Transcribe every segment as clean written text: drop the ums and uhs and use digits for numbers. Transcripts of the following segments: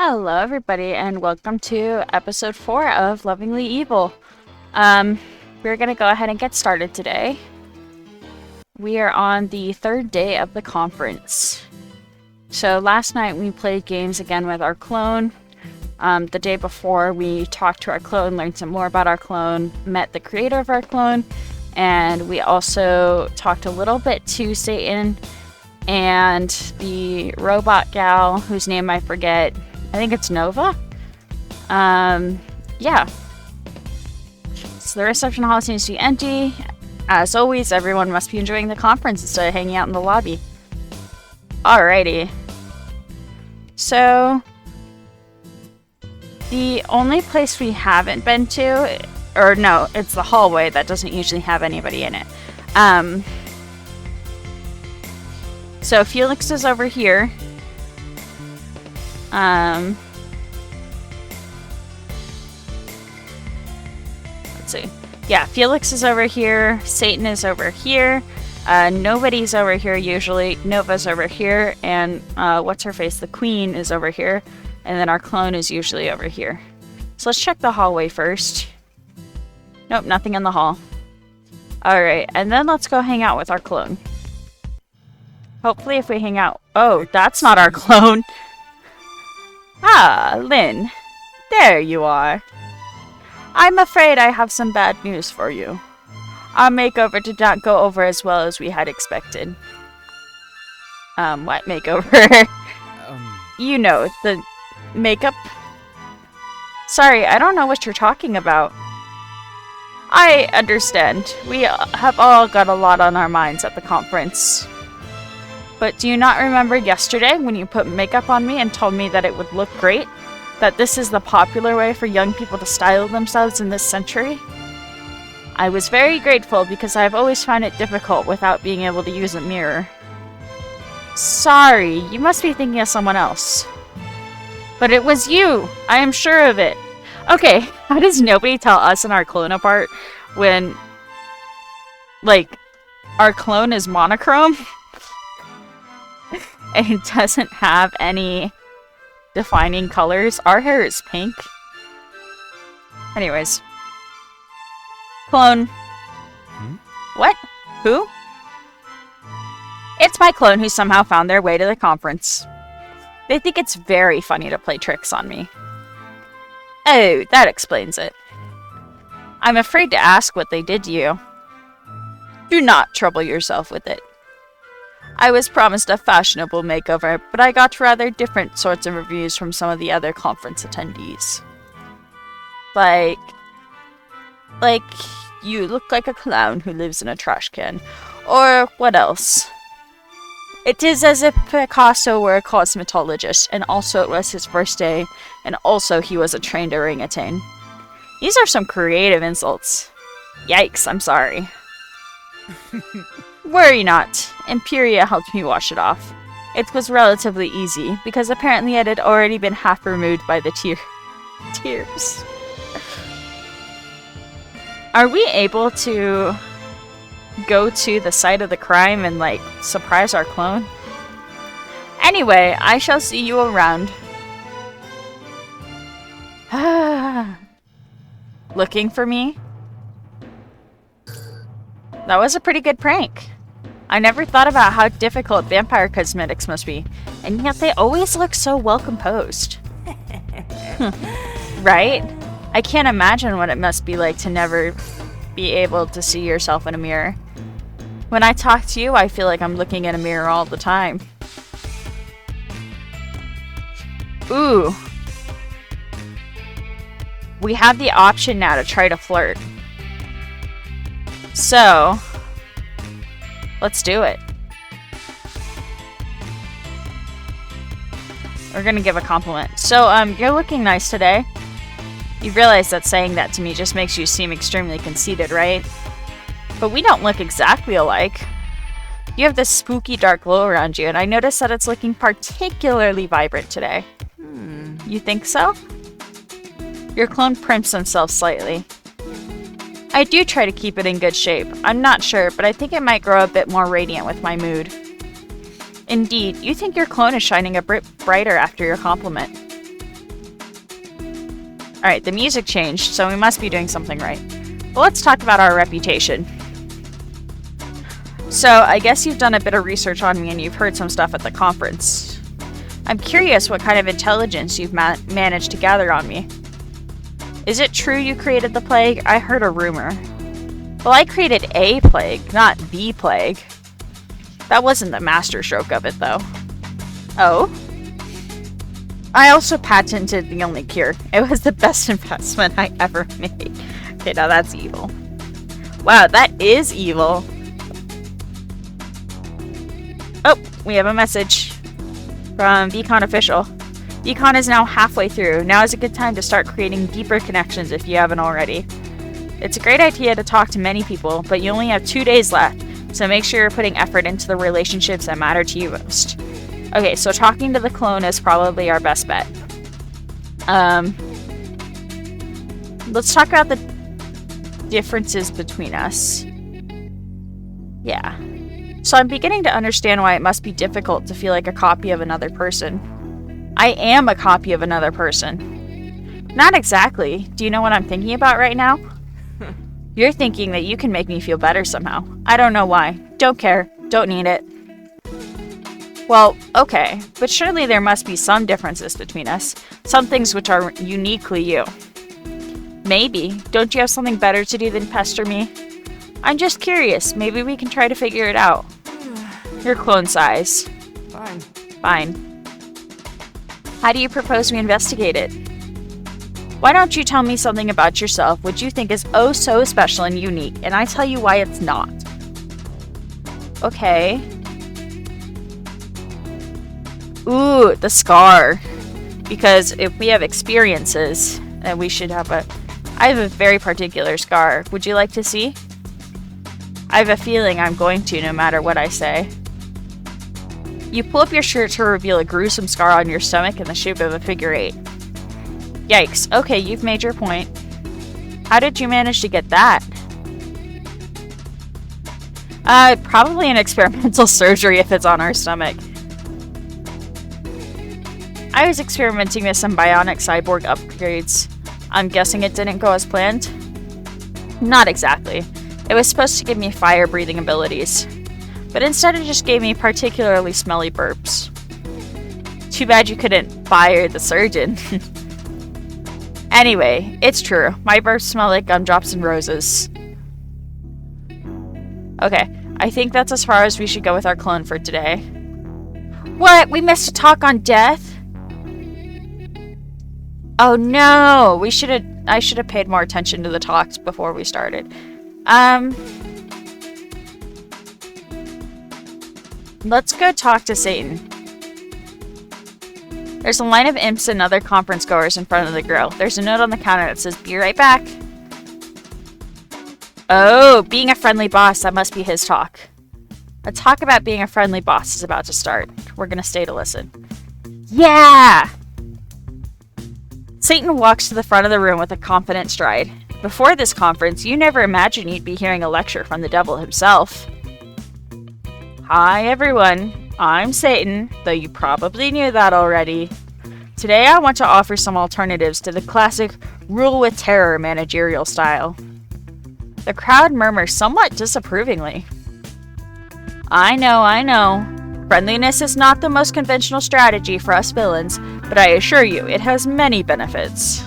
Hello, everybody, and welcome to episode 4 of Lovingly Evil. We're going to go ahead and get started today. We are on the third day of the conference. So last night we played games again with our clone. The day before we talked to our clone, learned some more about our clone, met the creator of our clone, and we also talked a little bit to Satan and the robot gal whose name I forget. I think it's Nova. Yeah. So the reception hall seems to be empty. As always, everyone must be enjoying the conference instead of hanging out in the lobby. Alrighty. So, the only place we haven't been to, or no, it's the hallway that doesn't usually have anybody in it. So Felix is over here. Let's see. Yeah, Felix is over here. Satan is over here. Nobody's over here usually. Nova's over here. And what's her face? The Queen is over here. And then our clone is usually over here. So let's check the hallway first. Nope, nothing in the hall. Alright, and then let's go hang out with our clone. Hopefully if we hang out... Oh, that's not our clone. Ah, Lynn. There you are. I'm afraid I have some bad news for you. Our makeover did not go over as well as we had expected. What makeover? You know, the makeup? Sorry, I don't know what you're talking about. I understand. We have all got a lot on our minds at the conference. But do you not remember yesterday when you put makeup on me and told me that it would look great? That this is the popular way for young people to style themselves in this century? I was very grateful because I've always found it difficult without being able to use a mirror. Sorry, you must be thinking of someone else. But it was you! I am sure of it! Okay, how does nobody tell us and our clone apart when, like, our clone is monochrome? And it doesn't have any defining colors. Our hair is pink. Anyways. Clone. What? Who? It's my clone who somehow found their way to the conference. They think it's very funny to play tricks on me. Oh, that explains it. I'm afraid to ask what they did to you. Do not trouble yourself with it. I was promised a fashionable makeover, but I got rather different sorts of reviews from some of the other conference attendees. Like, you look like a clown who lives in a trash can. Or what else? It is as if Picasso were a cosmetologist, and also it was his first day, and also he was a trained orangutan. These are some creative insults. Yikes, I'm sorry. Worry not. Imperia helped me wash it off. It was relatively easy, because apparently it had already been half removed by the tears. Are we able to go to the site of the crime and, like, surprise our clone? Anyway, I shall see you around. Looking for me? That was a pretty good prank. I never thought about how difficult vampire cosmetics must be, and yet they always look so well composed. Right? I can't imagine what it must be like to never be able to see yourself in a mirror. When I talk to you, I feel like I'm looking in a mirror all the time. Ooh. We have the option now to try to flirt. So, let's do it. We're gonna give a compliment. So, you're looking nice today. You realize that saying that to me just makes you seem extremely conceited, right? But we don't look exactly alike. You have this spooky dark glow around you, and I notice that it's looking particularly vibrant today. You think so? Your clone primps himself slightly. I do try to keep it in good shape. I'm not sure, but I think it might grow a bit more radiant with my mood. Indeed, you think your clone is shining a bit brighter after your compliment. Alright, the music changed, so we must be doing something right. But let's talk about our reputation. So, I guess you've done a bit of research on me and you've heard some stuff at the conference. I'm curious what kind of intelligence you've managed to gather on me. Is it true you created the plague? I heard a rumor. Well, I created a plague, not the plague. That wasn't the masterstroke of it, though. Oh? I also patented the only cure. It was the best investment I ever made. Okay, now that's evil. Wow, that is evil. Oh, we have a message from Beacon Official. Beacon is now halfway through. Now is a good time to start creating deeper connections if you haven't already. It's a great idea to talk to many people, but you only have 2 days left, so make sure you're putting effort into the relationships that matter to you most. Okay, so talking to the clone is probably our best bet. Let's talk about the differences between us. Yeah. So I'm beginning to understand why it must be difficult to feel like a copy of another person. I am a copy of another person. Not exactly. Do you know what I'm thinking about right now? You're thinking that you can make me feel better somehow. I don't know why. Don't care. Don't need it. Well, okay, but surely there must be some differences between us. Some things which are uniquely you. Maybe. Don't you have something better to do than pester me? I'm just curious. Maybe we can try to figure it out. Your clone size. Fine. How do you propose we investigate it? Why don't you tell me something about yourself which you think is oh so special and unique, and I tell you why it's not. Okay. Ooh, the scar. Because if we have experiences, then we should have a... I have a very particular scar. Would you like to see? I have a feeling I'm going to, no matter what I say. You pull up your shirt to reveal a gruesome scar on your stomach in the shape of a figure 8. Yikes. Okay, you've made your point. How did you manage to get that? Probably an experimental surgery if it's on our stomach. I was experimenting with some bionic cyborg upgrades. I'm guessing it didn't go as planned? Not exactly. It was supposed to give me fire-breathing abilities. But instead it just gave me particularly smelly burps. Too bad you couldn't fire the surgeon. Anyway, it's true. My burps smell like gumdrops and roses. Okay, I think that's as far as we should go with our clone for today. What? We missed a talk on death? Oh no! I should have paid more attention to the talks before we started. Let's go talk to Satan. There's a line of imps and other conference goers in front of the grill. There's a note on the counter that says, "Be right back." Oh, being a friendly boss, that must be his talk. A talk about being a friendly boss is about to start. We're gonna stay to listen. Yeah! Satan walks to the front of the room with a confident stride. Before this conference, you never imagined you'd be hearing a lecture from the devil himself. Hi everyone, I'm Satan, though you probably knew that already. Today I want to offer some alternatives to the classic rule with terror managerial style. The crowd murmurs somewhat disapprovingly. I know. Friendliness is not the most conventional strategy for us villains, but I assure you it has many benefits.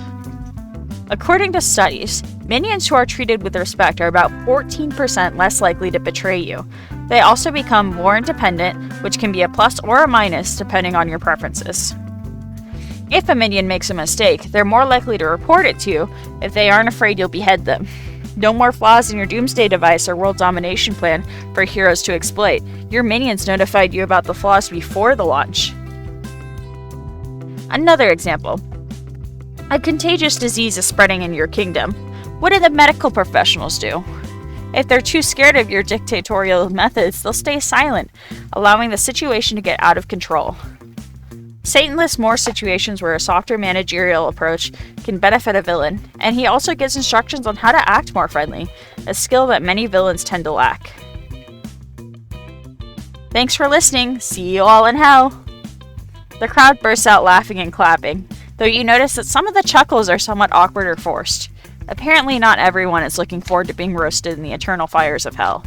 According to studies, minions who are treated with respect are about 14% less likely to betray you. They also become more independent, which can be a plus or a minus depending on your preferences. If a minion makes a mistake, they're more likely to report it to you if they aren't afraid you'll behead them. No more flaws in your doomsday device or world domination plan for heroes to exploit. Your minions notified you about the flaws before the launch. Another example. A contagious disease is spreading in your kingdom. What do the medical professionals do? If they're too scared of your dictatorial methods, they'll stay silent, allowing the situation to get out of control. Satan lists more situations where a softer managerial approach can benefit a villain, and he also gives instructions on how to act more friendly, a skill that many villains tend to lack. Thanks for listening. See you all in hell. The crowd bursts out laughing and clapping. though you notice that some of the chuckles are somewhat awkward or forced. Apparently not everyone is looking forward to being roasted in the eternal fires of hell.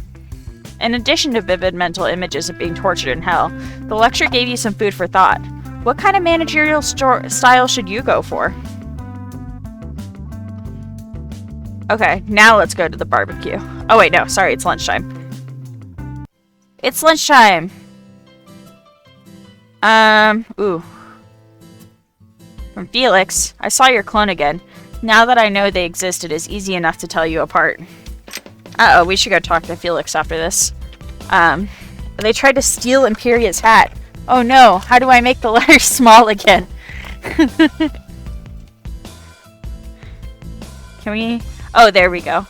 In addition to vivid mental images of being tortured in hell, the lecture gave you some food for thought. What kind of managerial style should you go for? Okay, now let's go to the barbecue. Oh wait, no, sorry, it's lunchtime. It's lunchtime! Ooh. From Felix, I saw your clone again. Now that I know they exist, it is easy enough to tell you apart. Uh-oh, we should go talk to Felix after this. They tried to steal Imperia's hat. Oh no, how do I make the letters small again? Can we... Oh, there we go.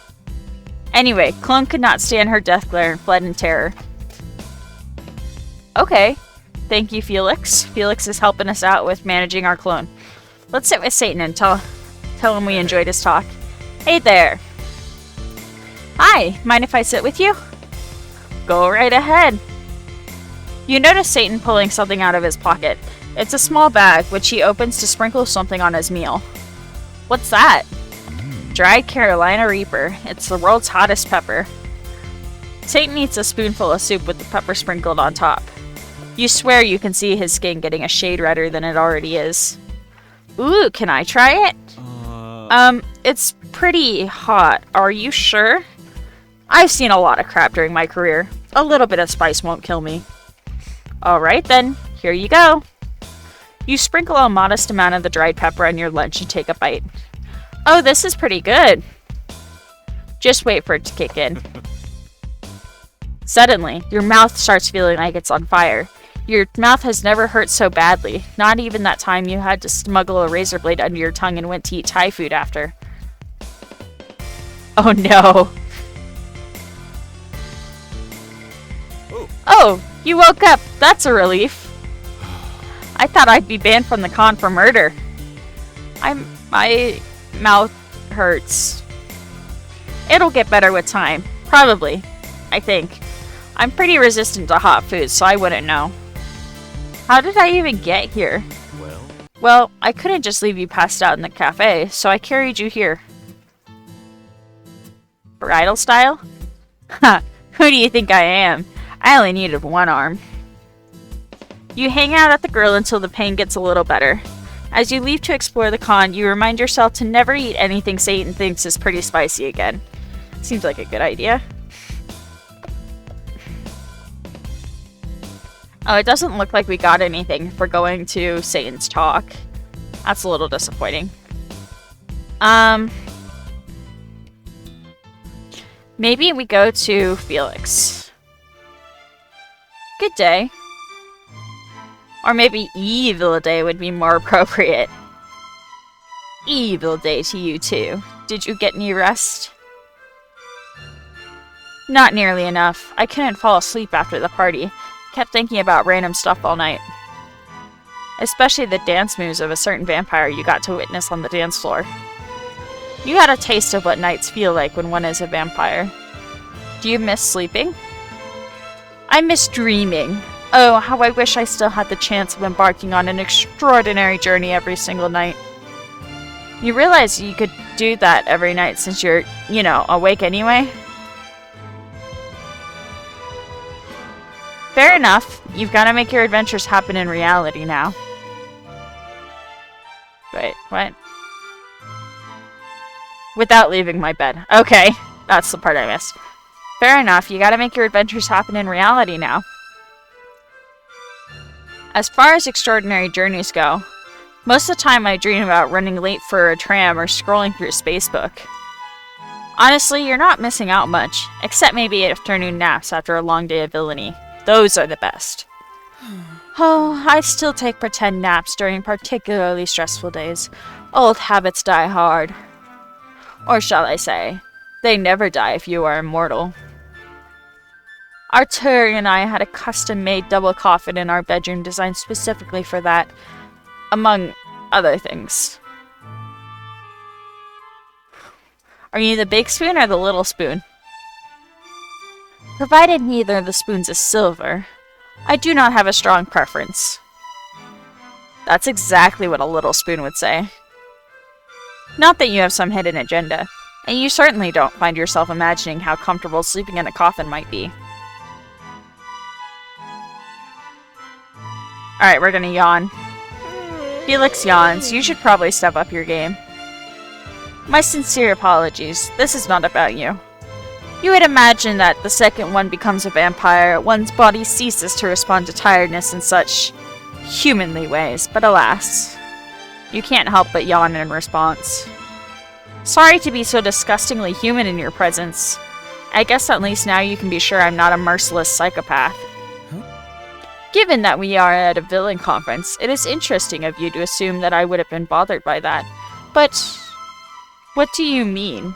Anyway, Clone could not stand her death glare and fled in terror. Okay. Thank you, Felix. Felix is helping us out with managing our clone. Let's sit with Satan and tell him we enjoyed his talk. Hey there. Hi, mind if I sit with you? Go right ahead. You notice Satan pulling something out of his pocket. It's a small bag, which he opens to sprinkle something on his meal. What's that? Dried Carolina Reaper. It's the world's hottest pepper. Satan eats a spoonful of soup with the pepper sprinkled on top. You swear you can see his skin getting a shade redder than it already is. Ooh, can I try it? It's pretty hot. Are you sure? I've seen a lot of crap during my career. A little bit of spice won't kill me. Alright then, here you go. You sprinkle a modest amount of the dried pepper on your lunch and take a bite. Oh, this is pretty good. Just wait for it to kick in. Suddenly, your mouth starts feeling like it's on fire. Your mouth has never hurt so badly, not even that time you had to smuggle a razor blade under your tongue and went to eat Thai food after. Oh no. Oh, you woke up. That's a relief. I thought I'd be banned from the con for murder. My mouth hurts. It'll get better with time. Probably. I think. I'm pretty resistant to hot food, so I wouldn't know. How did I even get here? Well, I couldn't just leave you passed out in the cafe, so I carried you here. Bridal style? Ha! Who do you think I am? I only needed one arm. You hang out at the grill until the pain gets a little better. As you leave to explore the con, you remind yourself to never eat anything Satan thinks is pretty spicy again. Seems like a good idea. Oh, it doesn't look like we got anything for going to Satan's talk. That's a little disappointing. Maybe we go to Felix. Good day. Or maybe evil day would be more appropriate. Evil day to you too. Did you get any rest? Not nearly enough. I couldn't fall asleep after the party. Kept thinking about random stuff all night. Especially the dance moves of a certain vampire you got to witness on the dance floor. You got a taste of what nights feel like when one is a vampire. Do you miss sleeping? I miss dreaming. Oh, how I wish I still had the chance of embarking on an extraordinary journey every single night. You realize you could do that every night since you're, awake anyway? Fair enough. You've got to make your adventures happen in reality now. Wait, what? Without leaving my bed. Okay, that's the part I missed. Fair enough. You got to make your adventures happen in reality now. As far as extraordinary journeys go, most of the time I dream about running late for a tram or scrolling through a spacebook. Honestly, you're not missing out much, except maybe afternoon naps after a long day of villainy. Those are the best. Oh, I still take pretend naps during particularly stressful days. Old habits die hard. Or shall I say, they never die if you are immortal. Arturi and I had a custom-made double coffin in our bedroom designed specifically for that, among other things. Are you the big spoon or the little spoon? Provided neither of the spoons is silver, I do not have a strong preference. That's exactly what a little spoon would say. Not that you have some hidden agenda, and you certainly don't find yourself imagining how comfortable sleeping in a coffin might be. Alright, we're gonna yawn. Felix yawns. You should probably step up your game. My sincere apologies. This is not about you. You would imagine that the second one becomes a vampire, one's body ceases to respond to tiredness in such humanly ways, but alas, you can't help but yawn in response. Sorry to be so disgustingly human in your presence. I guess at least now you can be sure I'm not a merciless psychopath. Given that we are at a villain conference, it is interesting of you to assume that I would have been bothered by that. But what do you mean?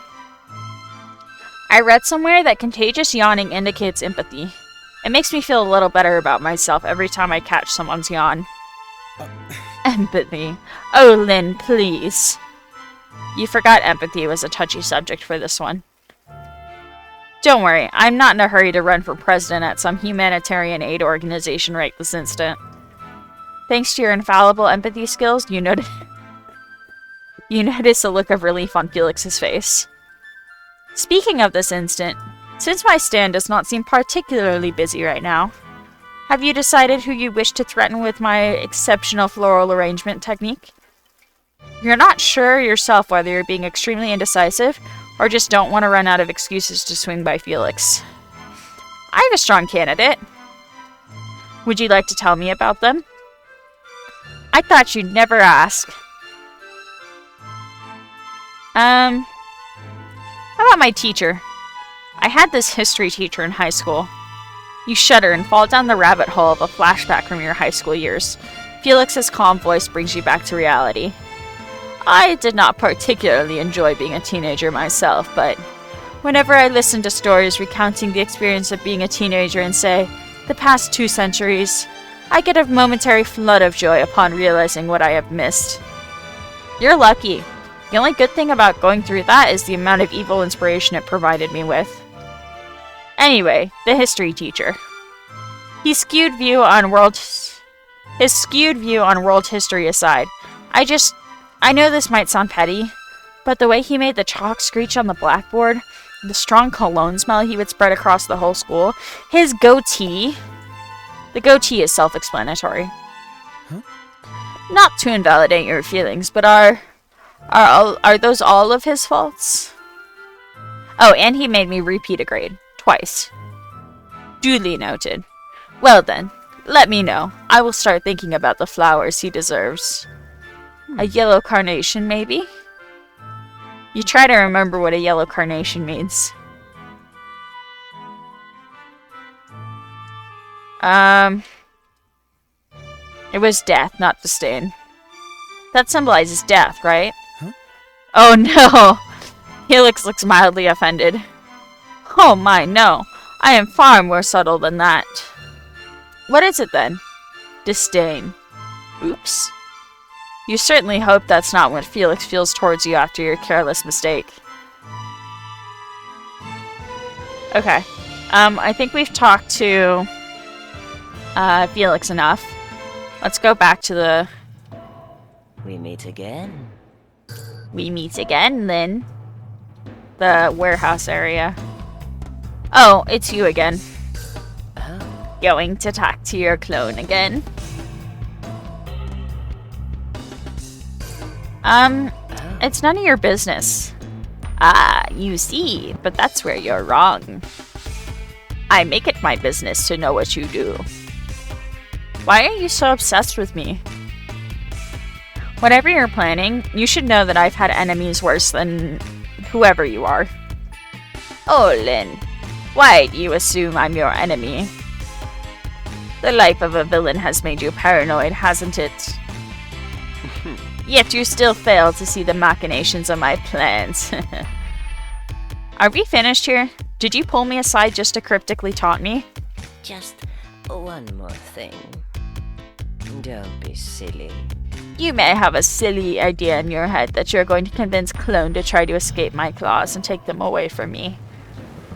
I read somewhere that contagious yawning indicates empathy. It makes me feel a little better about myself every time I catch someone's yawn. Empathy. Oh, Lynn, please. You forgot empathy was a touchy subject for this one. Don't worry, I'm not in a hurry to run for president at some humanitarian aid organization right this instant. Thanks to your infallible empathy skills, you notice a look of relief on Felix's face. Speaking of this instant, since my stand does not seem particularly busy right now, have you decided who you wish to threaten with my exceptional floral arrangement technique? You're not sure yourself whether you're being extremely indecisive, or just don't want to run out of excuses to swing by Felix. I have a strong candidate. Would you like to tell me about them? I thought you'd never ask. How about my teacher? I had this history teacher in high school. You shudder and fall down the rabbit hole of a flashback from your high school years. Felix's calm voice brings you back to reality. I did not particularly enjoy being a teenager myself, but whenever I listen to stories recounting the experience of being a teenager in, say, the past 2 centuries, I get a momentary flood of joy upon realizing what I have missed. You're lucky. The only good thing about going through that is the amount of evil inspiration it provided me with. Anyway, the history teacher. His skewed view on world history aside, I know this might sound petty, but the way he made the chalk screech on the blackboard, the strong cologne smell he would spread across the whole school, his goatee. The goatee is self-explanatory. Huh? Not to invalidate your feelings, but are those all of his faults? Oh, and he made me repeat a grade. Twice. Duly noted. Well then, let me know. I will start thinking about the flowers he deserves. A yellow carnation, maybe? You try to remember what a yellow carnation means. It was death, not disdain. That symbolizes death, right? Huh? Oh no! Felix looks mildly offended. Oh my, no. I am far more subtle than that. What is it then? Disdain. Oops. You certainly hope that's not what Felix feels towards you after your careless mistake. Okay. I think we've talked to Felix enough. Let's go back to the... We meet again. We meet again, Lynn. The warehouse area. Oh, it's you again. Oh. Going to talk to your clone again? It's none of your business. Ah, you see, but that's where you're wrong. I make it my business to know what you do. Why are you so obsessed with me? Whatever you're planning, you should know that I've had enemies worse than whoever you are. Oh, Lynn, why do you assume I'm your enemy? The life of a villain has made you paranoid, hasn't it? Yet you still fail to see the machinations of my plans. Are we finished here? Did you pull me aside just to cryptically taunt me? Just one more thing. Don't be silly. You may have a silly idea in your head that you're going to convince Clone to try to escape my claws and take them away from me.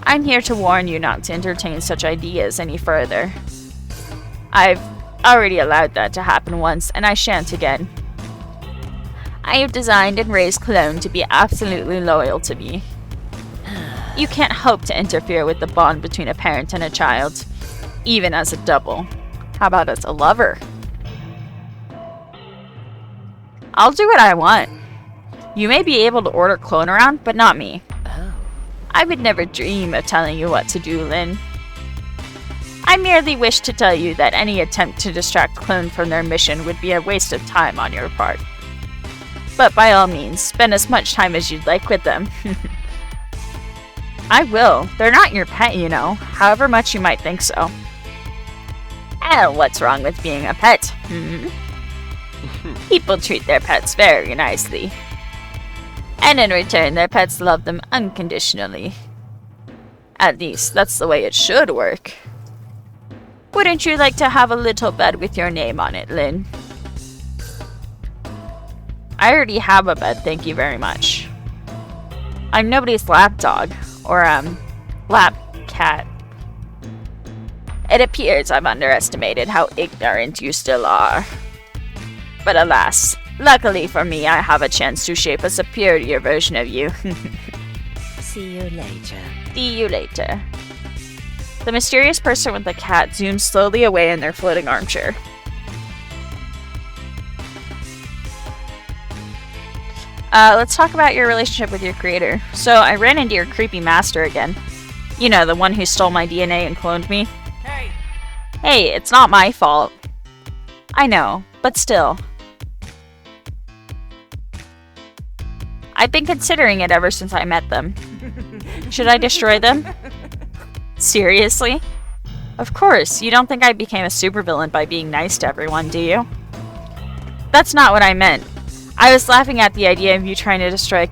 I'm here to warn you not to entertain such ideas any further. I've already allowed that to happen once, and I shan't again. I have designed and raised Clone to be absolutely loyal to me. You can't hope to interfere with the bond between a parent and a child, even as a double. How about as a lover? I'll do what I want. You may be able to order Clone around, but not me. Oh. I would never dream of telling you what to do, Lynn. I merely wish to tell you that any attempt to distract Clone from their mission would be a waste of time on your part. But by all means, spend as much time as you'd like with them. I will. They're not your pet, you know, however much you might think so. And what's wrong with being a pet? People treat their pets very nicely. And in return, their pets love them unconditionally. At least, that's the way it should work. Wouldn't you like to have a little bed with your name on it, Lynn? I already have a bed, thank you very much. I'm nobody's lap dog, or, lap cat. It appears I've underestimated how ignorant you still are. But alas, luckily for me, I have a chance to shape a superior version of you. See you later. See you later. The mysterious person with the cat zooms slowly away in their floating armchair. Let's talk about your relationship with your creator. So, I ran into your creepy master again. You know, the one who stole my DNA and cloned me. Hey, it's not my fault. I know, but still. I've been considering it ever since I met them. Should I destroy them? Seriously? Of course, you don't think I became a supervillain by being nice to everyone, do you? That's not what I meant. I was laughing at the idea of you trying to destroy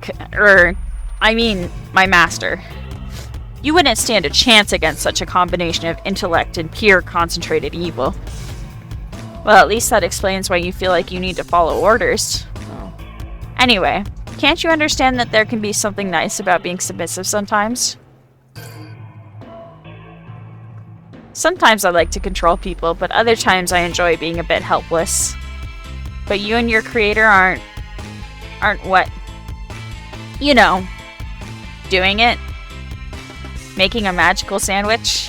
my master. You wouldn't stand a chance against such a combination of intellect and pure concentrated evil. Well, at least that explains why you feel like you need to follow orders. Anyway, can't you understand that there can be something nice about being submissive sometimes? Sometimes I like to control people, but other times I enjoy being a bit helpless. But you and your creator aren't what? You know, doing it. Making a magical sandwich.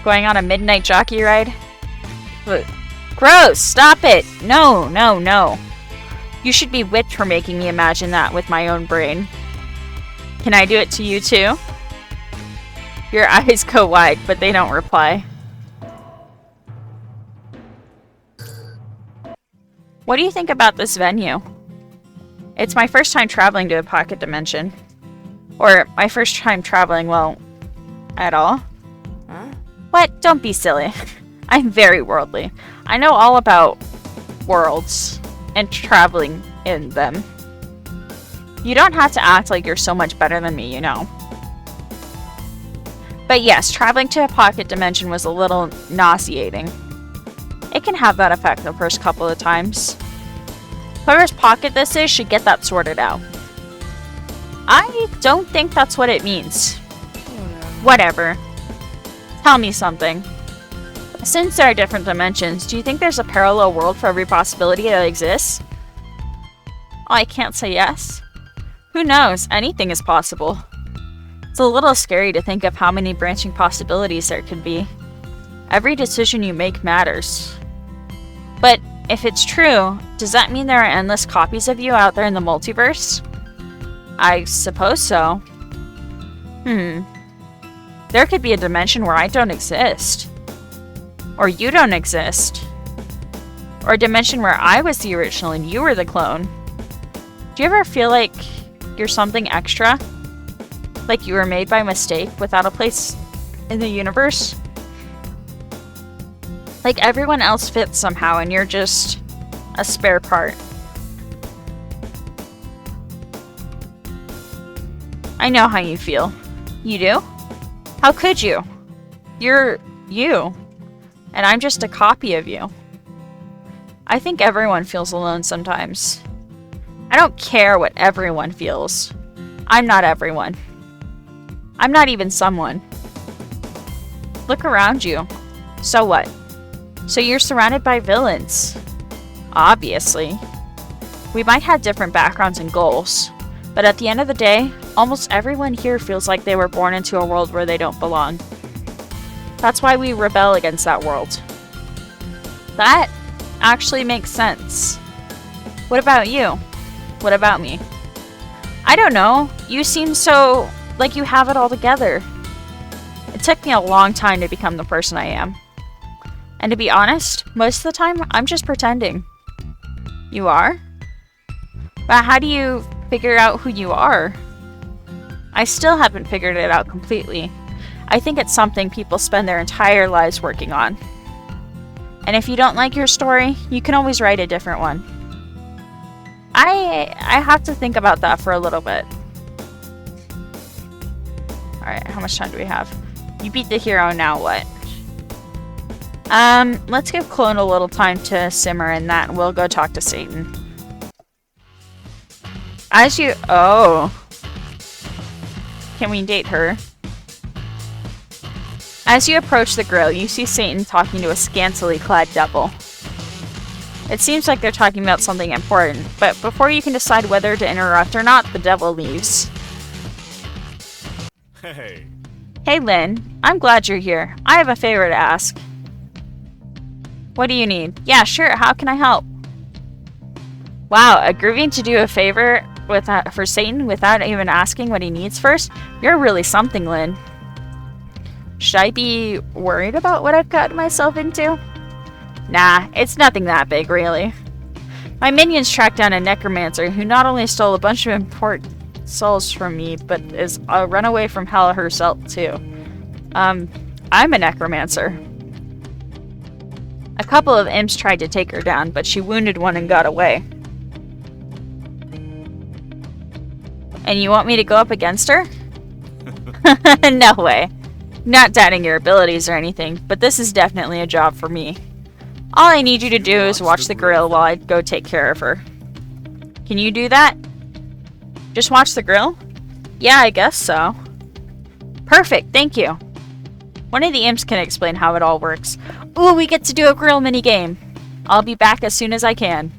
Going on a midnight jockey ride. But gross! Stop it! No, no, no. You should be whipped for making me imagine that with my own brain. Can I do it to you too? Your eyes go wide, but they don't reply. What do you think about this venue? It's my first time traveling to a pocket dimension. Or my first time traveling, well, at all. Huh? What? Don't be silly. I'm very worldly. I know all about worlds and traveling in them. You don't have to act like you're so much better than me, you know. But yes, traveling to a pocket dimension was a little nauseating. It can have that effect the first couple of times. Whoever's pocket this is should get that sorted out. I don't think that's what it means. Whatever. Tell me something. Since there are different dimensions, do you think there's a parallel world for every possibility that exists? Oh, I can't say yes. Who knows? Anything is possible. It's a little scary to think of how many branching possibilities there could be. Every decision you make matters. But if it's true, does that mean there are endless copies of you out there in the multiverse? I suppose so. There could be a dimension where I don't exist. Or you don't exist. Or a dimension where I was the original and you were the clone. Do you ever feel like you're something extra? Like you were made by mistake without a place in the universe? Like everyone else fits somehow and you're just a spare part. I know how you feel. You do? How could you? You're you. And I'm just a copy of you. I think everyone feels alone sometimes. I don't care what everyone feels. I'm not everyone. I'm not even someone. Look around you. So what? So you're surrounded by villains. Obviously. We might have different backgrounds and goals, but at the end of the day, almost everyone here feels like they were born into a world where they don't belong. That's why we rebel against that world. That actually makes sense. What about you? What about me? I don't know. You seem so like you have it all together. It took me a long time to become the person I am. And to be honest, most of the time, I'm just pretending. You are? But how do you figure out who you are? I still haven't figured it out completely. I think it's something people spend their entire lives working on. And if you don't like your story, you can always write a different one. I have to think about that for a little bit. Alright, how much time do we have? You beat the hero, now what? Let's give Clone a little time to simmer in that, and we'll go talk to Satan. Oh. Can we date her? As you approach the grill, you see Satan talking to a scantily clad devil. It seems like they're talking about something important, but before you can decide whether to interrupt or not, the devil leaves. Hey. Hey Lynn, I'm glad you're here. I have a favor to ask. What do you need? Yeah, sure, how can I help? Wow, agreeing to do a favor for Satan without even asking what he needs first? You're really something, Lynn. Should I be worried about what I've gotten myself into? Nah, it's nothing that big, really. My minions tracked down a necromancer who not only stole a bunch of important souls from me, but is a runaway from hell herself, too. I'm a necromancer. A couple of imps tried to take her down, but she wounded one and got away. And you want me to go up against her? No way. Not doubting your abilities or anything, but this is definitely a job for me. All I need you to do is watch the grill while I go take care of her. Can you do that? Just watch the grill? Yeah, I guess so. Perfect, thank you. One of the imps can explain how it all works. Ooh, we get to do a grill minigame. I'll be back as soon as I can.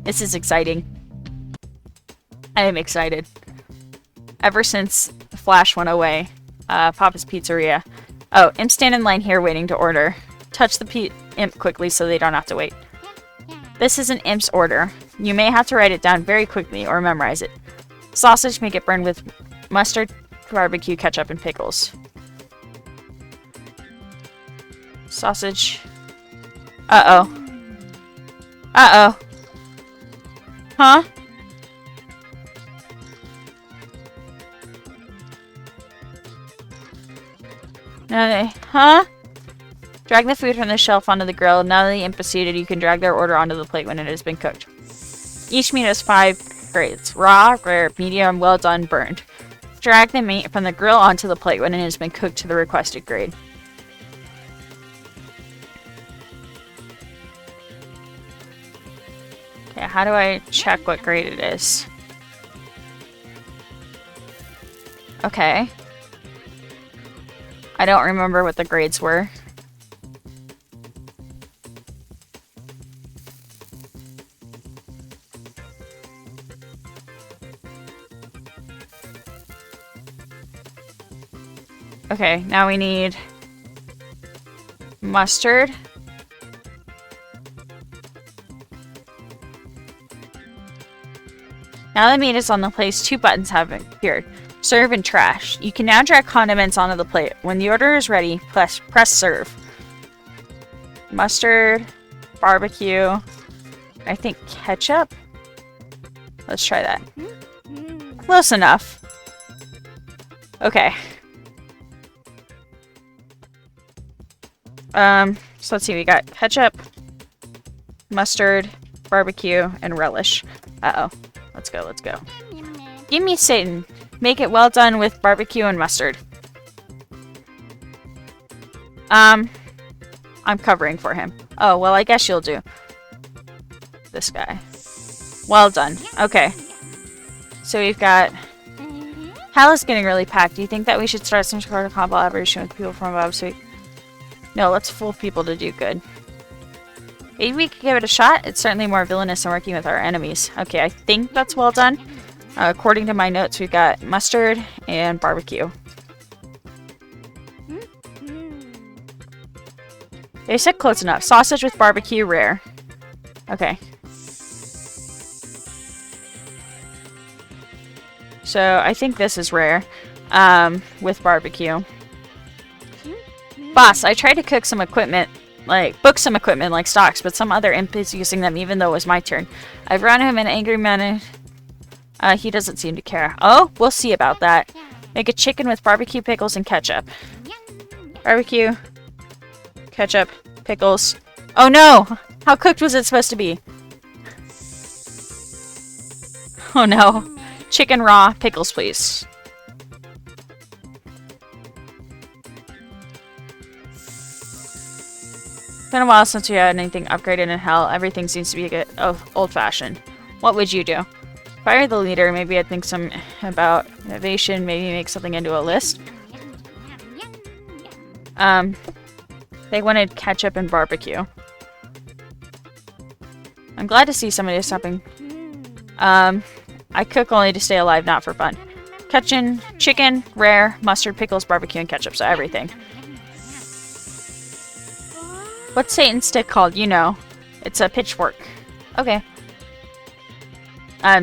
This is exciting. I am excited. Ever since Flash went away. Papa's Pizzeria. Oh, imp stand in line here waiting to order. Touch the imp quickly so they don't have to wait. This is an imp's order. You may have to write it down very quickly or memorize it. Sausage may get burned with mustard, barbecue, ketchup, and pickles. Sausage. Uh-oh. Uh-oh. Huh? Huh? Drag the food from the shelf onto the grill. Now that the imp is seated, you can drag their order onto the plate when it has been cooked. Each meat has 5 grades. Raw, rare, medium, well done, burned. Drag the meat from the grill onto the plate when it has been cooked to the requested grade. Okay, how do I check what grade it is? Okay. I don't remember what the grades were. Okay, now we need mustard. Now the meat is on the plate, 2 buttons have appeared. Serve and trash. You can now drag condiments onto the plate. When the order is ready, press serve. Mustard, barbecue, I think ketchup? Let's try that. Close enough. Okay. So let's see, we got ketchup, mustard, barbecue, and relish. Uh-oh. Let's go, let's go. Give me Satan. Make it well done with barbecue and mustard. I'm covering for him. Oh, well, I guess you'll do. This guy. Well done. Okay. So we've got... Hell is getting really packed. Do you think that we should start some sort of collaboration with people from above? So No, let's fool people to do good. Maybe we could give it a shot. It's certainly more villainous than working with our enemies. Okay, I think that's well done. According to my notes, we've got mustard and barbecue. They said close enough. Sausage with barbecue, rare. Okay. So, I think this is rare. With barbecue. Boss, I tried to cook some equipment, book some equipment like stocks, but some other imp is using them even though it was my turn. I've run him an angry man. He doesn't seem to care. Oh, we'll see about that. Make a chicken with barbecue, pickles, and ketchup. Barbecue, ketchup, pickles. Oh no! How cooked was it supposed to be? Oh no. Chicken raw, pickles please. It's been a while since we had anything upgraded in hell. Everything seems to be a bit old-fashioned. What would you do? If I were the leader, maybe I'd think some about innovation, maybe make something into a list. They wanted ketchup and barbecue. I'm glad to see somebody is stopping. I cook only to stay alive, not for fun. Chicken, rare, mustard, pickles, barbecue, and ketchup, so everything. What's Satan's stick called? You know. It's a pitchfork. Okay.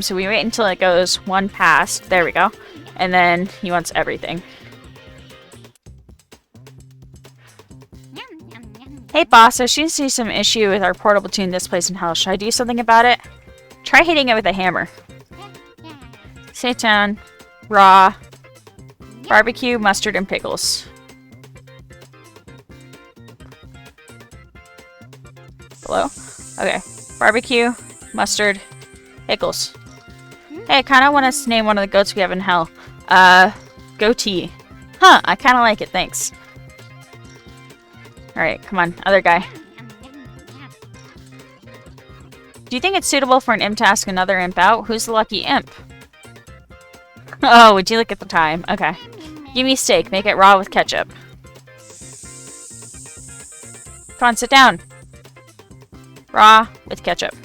So we wait until it goes one past. There we go. And then he wants everything. Hey boss, there seems to be some issue with our portable tune this place in hell. Should I do something about it? Try hitting it with a hammer. Seitan, raw, barbecue, mustard, and pickles. Hello? Okay. Barbecue, mustard, pickles. Hey, I kind of want us to name one of the goats we have in hell. Goatee. Huh, I kind of like it, thanks. Alright, come on, other guy. Do you think it's suitable for an imp to ask another imp out? Who's the lucky imp? Oh, would you look at the time? Okay. Give me steak. Make it raw with ketchup. Come on, sit down. Raw with ketchup.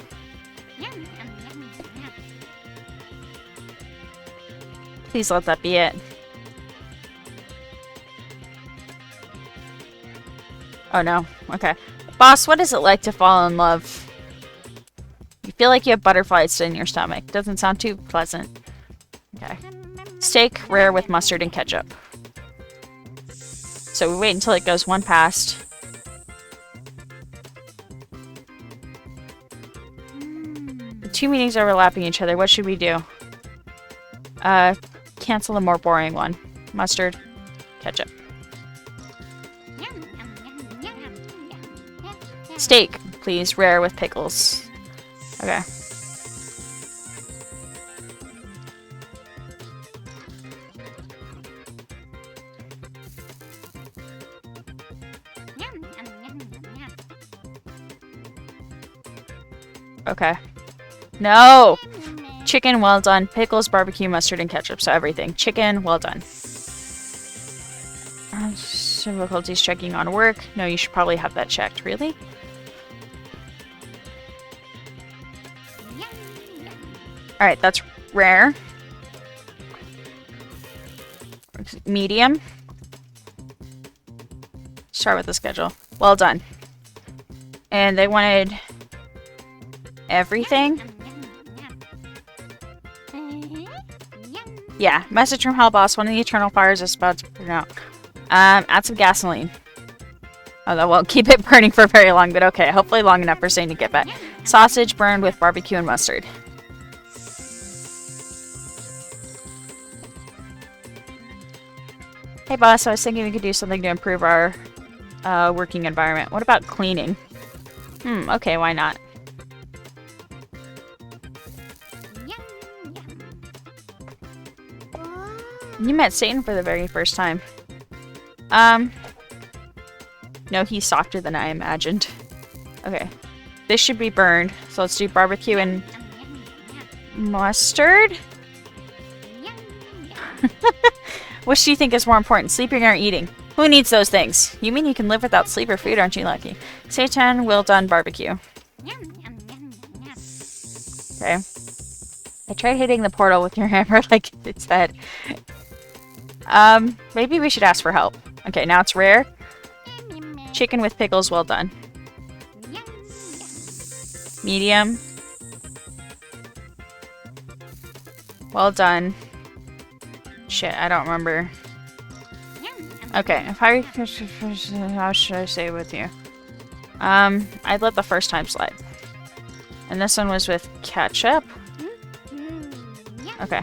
Please let that be it. Oh no. Okay. Boss, what is it like to fall in love? You feel like you have butterflies in your stomach. Doesn't sound too pleasant. Okay. Steak, rare with mustard and ketchup. So we wait until it goes one past. The two meetings overlapping each other. What should we do? Cancel the more boring one. Mustard, ketchup. Steak, please. Rare with pickles. Okay. Okay. No! Chicken, well done. Pickles, barbecue, mustard, and ketchup. So everything. Chicken, well done. Difficulties checking on work. No, you should probably have that checked. Really? Alright, that's rare. Medium. Start with the schedule. Well done. And they wanted everything. Yeah, message from Hell Boss. One of the eternal fires is about to burn out. Add some gasoline. Oh, that won't keep it burning for very long, but okay. Hopefully long enough for Satan to get back. Sausage burned with barbecue and mustard. Hey boss, I was thinking we could do something to improve our working environment. What about cleaning? Okay, why not? You met Satan for the very first time. No, he's softer than I imagined. Okay. This should be burned. So let's do barbecue and mustard? Which do you think is more important, sleeping or eating? Who needs those things? You mean you can live without sleep or food, aren't you lucky? Seitan, well done, barbecue. Okay. I tried hitting the portal with your hammer like it said. Maybe we should ask for help. Okay, now it's rare. Chicken with pickles, well done. Medium. Well done. Shit, I don't remember. Okay, how should I say it with you? I'd let the first time slide. And this one was with ketchup? Okay.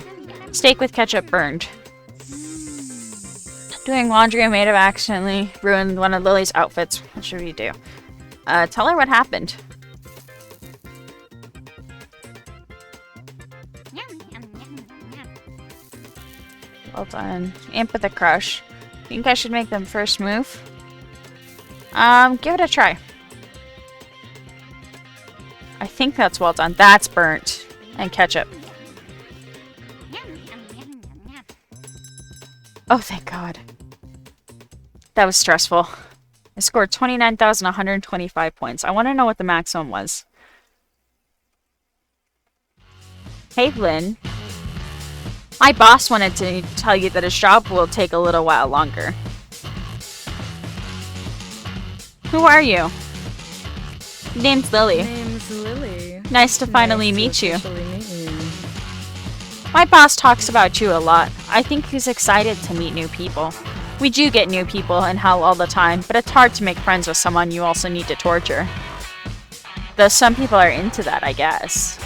Steak with ketchup burned. Doing laundry I may have accidentally ruined one of Lily's outfits. What should we do? Tell her what happened. Well done. Imp with a crush. Think I should make them first move? Give it a try. I think that's well done. That's burnt. And ketchup. Oh, thank God. That was stressful. I scored 29,125 points. I want to know what the maximum was. Hey, Lynn. My boss wanted to tell you that his job will take a little while longer. Who are you? Name's Lily. Name's Lily. Nice to finally meet you. officially meet you. My boss talks about you a lot. I think he's excited to meet new people. We do get new people in hell all the time, but it's hard to make friends with someone you also need to torture. Though some people are into that, I guess.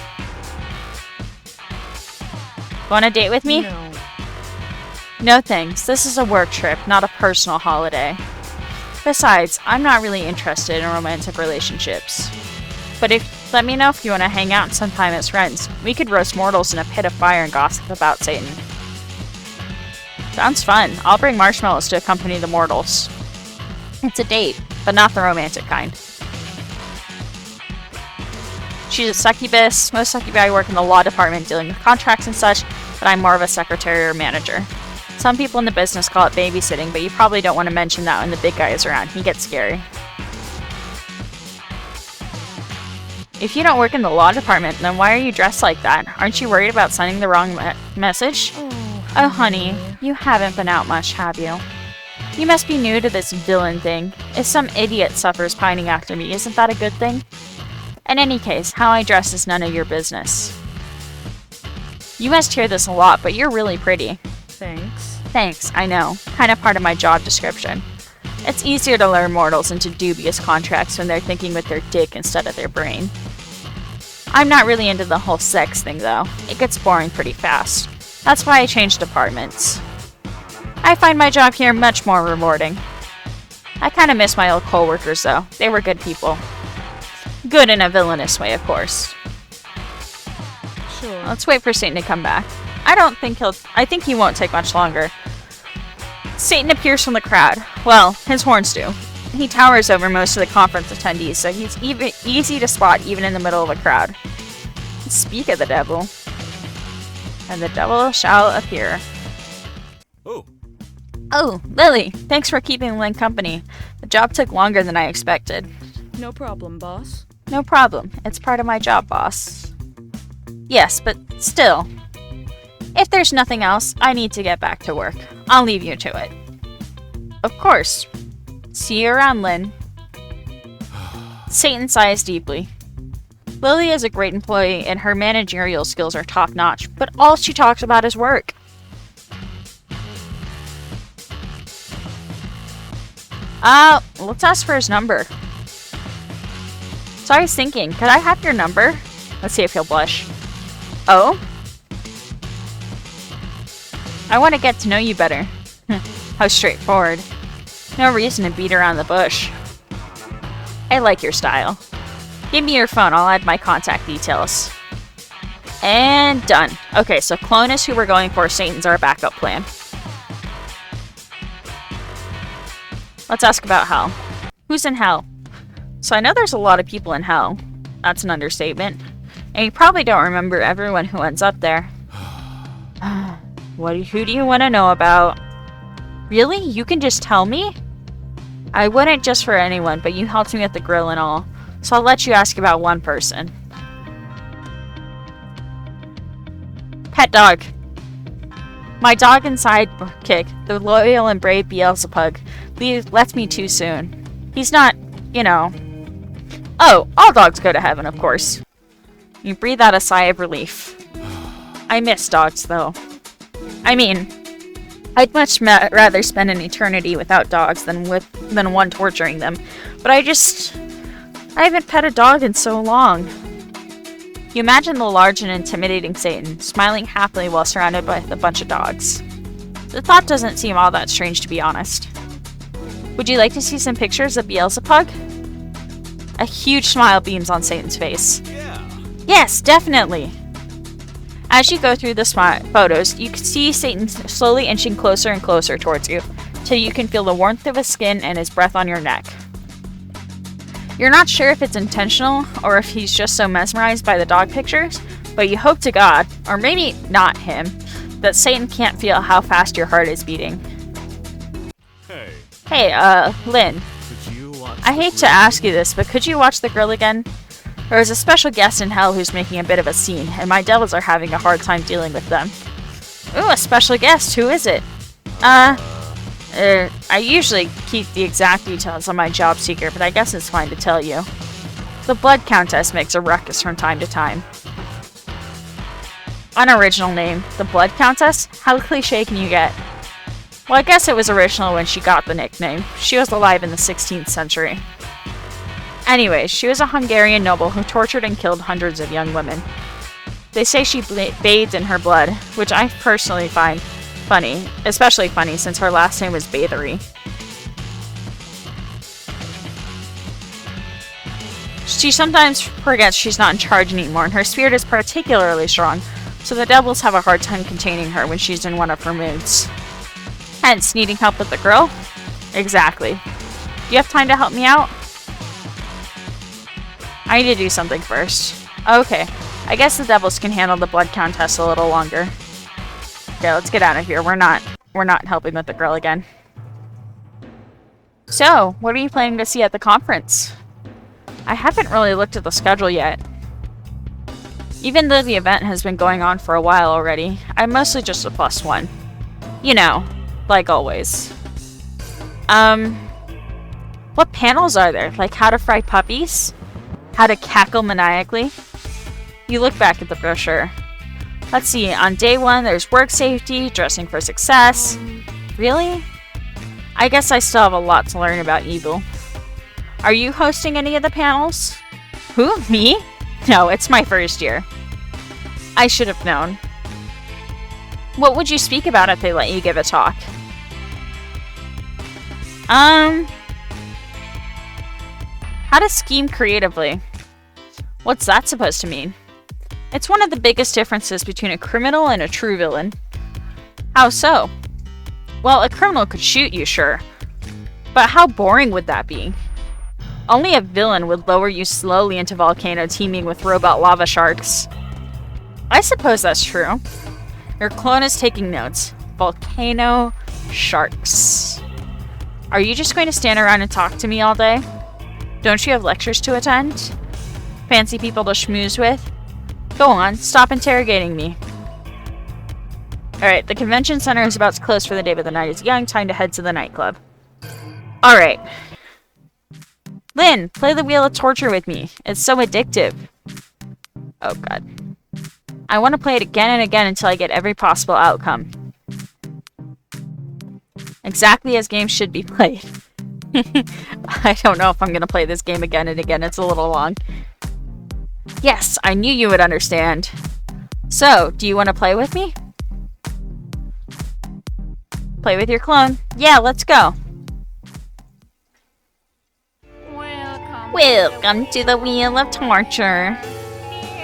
Go on a date with me? No. No thanks. This is a work trip, not a personal holiday. Besides, I'm not really interested in romantic relationships. But let me know if you want to hang out sometime as friends. We could roast mortals in a pit of fire and gossip about Satan. Sounds fun. I'll bring marshmallows to accompany the mortals. It's a date, but not the romantic kind. She's a succubus. Most succubi work in the law department dealing with contracts and such, but I'm more of a secretary or manager. Some people in the business call it babysitting, but you probably don't want to mention that when the big guy is around. He gets scary. If you don't work in the law department, then why are you dressed like that? Aren't you worried about sending the wrong message? Oh, honey, you haven't been out much, have you? You must be new to this villain thing. If some idiot suffers pining after me, isn't that a good thing? In any case, how I dress is none of your business. You must hear this a lot, but you're really pretty. Thanks. Thanks, I know. Kind of part of my job description. It's easier to lure mortals into dubious contracts when they're thinking with their dick instead of their brain. I'm not really into the whole sex thing, though. It gets boring pretty fast. That's why I changed departments. I find my job here much more rewarding. I kind of miss my old co-workers, though. They were good people. Good in a villainous way, of course. Sure. Let's wait for Satan to come back. I think he won't take much longer. Satan appears from the crowd. Well, his horns do. He towers over most of the conference attendees, so he's easy to spot even in the middle of a crowd. Speak of the devil. And the devil shall appear. Oh, Lily! Thanks for keeping Lynn company. The job took longer than I expected. No problem, boss. No problem. It's part of my job, boss. Yes, but still. If there's nothing else, I need to get back to work. I'll leave you to it. Of course. See you around, Lynn. Satan sighs deeply. Lily is a great employee and her managerial skills are top-notch, but all she talks about is work. Let's ask for his number. So I was thinking, could I have your number? Let's see if he'll blush. Oh? I want to get to know you better. How straightforward. No reason to beat around the bush. I like your style. Give me your phone, I'll add my contact details. And done. Okay, so clone is who we're going for. Satan's our backup plan. Let's ask about hell. Who's in hell? So I know there's a lot of people in hell. That's an understatement. And you probably don't remember everyone who ends up there. Who do you want to know about? Really? You can just tell me? I wouldn't just for anyone, but you helped me at the grill and all, so I'll let you ask about one person. Pet dog. My dog and sidekick, the loyal and brave Beelzebub, left me too soon. He's not, you know... Oh, all dogs go to heaven, of course. You breathe out a sigh of relief. I miss dogs, though. I mean, I'd much rather spend an eternity without dogs than one torturing them. But I haven't pet a dog in so long. You imagine the large and intimidating Satan, smiling happily while surrounded by a bunch of dogs. The thought doesn't seem all that strange, to be honest. Would you like to see some pictures of Beelzebub? A huge smile beams on Satan's face. Yeah. Yes, definitely! As you go through the photos, you can see Satan slowly inching closer and closer towards you, till you can feel the warmth of his skin and his breath on your neck. You're not sure if it's intentional, or if he's just so mesmerized by the dog pictures, but you hope to God, or maybe not him, that Satan can't feel how fast your heart is beating. Hey, Hey, Lynn, could you watch I hate to ask you this, but could you watch the grill again? There is a special guest in hell who's making a bit of a scene, and my devils are having a hard time dealing with them. Ooh, a special guest. Who is it? I usually keep the exact details on my job secret, but I guess it's fine to tell you. The Blood Countess makes a ruckus from time to time. Unoriginal name, the Blood Countess? How cliche can you get? Well, I guess it was original when she got the nickname. She was alive in the 16th century. Anyways, she was a Hungarian noble who tortured and killed hundreds of young women. They say she bathed in her blood, which I personally find funny, especially funny since her last name was Bathory. She sometimes forgets she's not in charge anymore, and her spirit is particularly strong, so the devils have a hard time containing her when she's in one of her moods. Hence, needing help with the grill? Exactly. Do you have time to help me out? I need to do something first. Okay, I guess the devils can handle the Blood Countess a little longer. Okay, let's get out of here. We're not helping with the grill again. So, what are you planning to see at the conference? I haven't really looked at the schedule yet. Even though the event has been going on for a while already, I'm mostly just a +1. You know, like always. What panels are there? Like how to fry puppies? How to cackle maniacally? You look back at the brochure. Let's see, on day 1 there's work safety, dressing for success. Really? I guess I still have a lot to learn about evil. Are you hosting any of the panels? Who? Me? No, it's my first year. I should have known. What would you speak about if they let you give a talk? How to scheme creatively. What's that supposed to mean? It's one of the biggest differences between a criminal and a true villain. How so? Well, a criminal could shoot you, sure. But how boring would that be? Only a villain would lower you slowly into volcano teeming with robot lava sharks. I suppose that's true. Your clone is taking notes. Volcano sharks. Are you just going to stand around and talk to me all day? Don't you have lectures to attend? Fancy people to schmooze with? Go on, stop interrogating me. Alright, the convention center is about to close for the day, but the night is young. Time to head to the nightclub. Alright. Lynn, play the Wheel of Torture with me. It's so addictive. Oh god. I want to play it again and again until I get every possible outcome. Exactly as games should be played. I don't know if I'm going to play this game again and again. It's a little long. Yes, I knew you would understand. So, do you want to play with me? Play with your clone. Yeah, let's go. Welcome to the Wheel of Torture.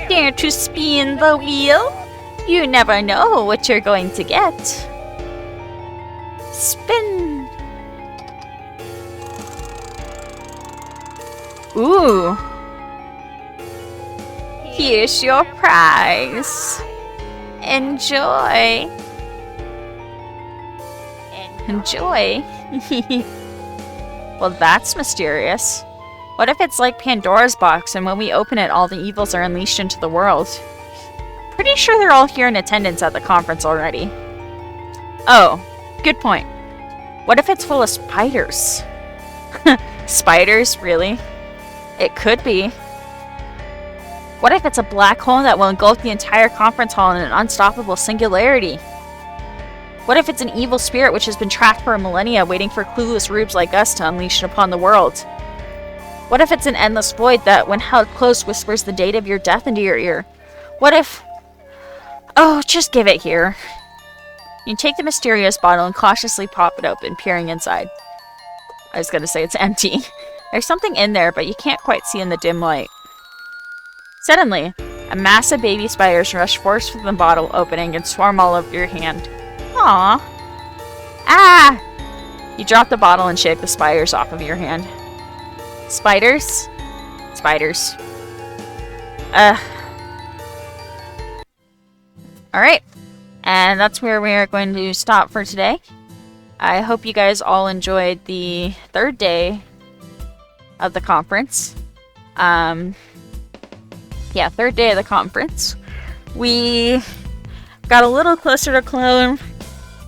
Dare to spin the wheel? You never know what you're going to get. Spin. Ooh. Here's your prize. Enjoy. Enjoy. Well, that's mysterious. What if it's like Pandora's box and when we open it, all the evils are unleashed into the world? Pretty sure they're all here in attendance at the conference already. Oh, good point. What if it's full of spiders? Spiders, really? It could be. What if it's a black hole that will engulf the entire conference hall in an unstoppable singularity? What if it's an evil spirit which has been trapped for a millennia, waiting for clueless rubes like us to unleash it upon the world? What if it's an endless void that, when held close, whispers the date of your death into your ear? What if... Oh, just give it here. You take the mysterious bottle and cautiously pop it open, peering inside. I was gonna say it's empty. There's something in there, but you can't quite see in the dim light. Suddenly, a mass of baby spiders rush forth from the bottle opening and swarm all over your hand. Aww. Ah! You drop the bottle and shake the spiders off of your hand. Spiders? Spiders. Alright. And that's where we are going to stop for today. I hope you guys all enjoyed the third day of the conference. Yeah, third day of the conference. We got a little closer to Clone,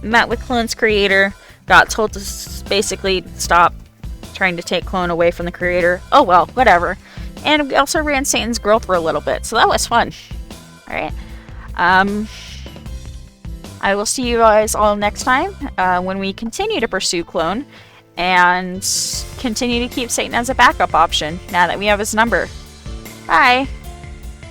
met with Clone's creator, got told to basically stop trying to take Clone away from the creator. Oh well, whatever. And we also ran Satan's Grill for a little bit, so that was fun. Alright. I will see you guys all next time when we continue to pursue Clone and continue to keep Satan as a backup option now that we have his number. Bye!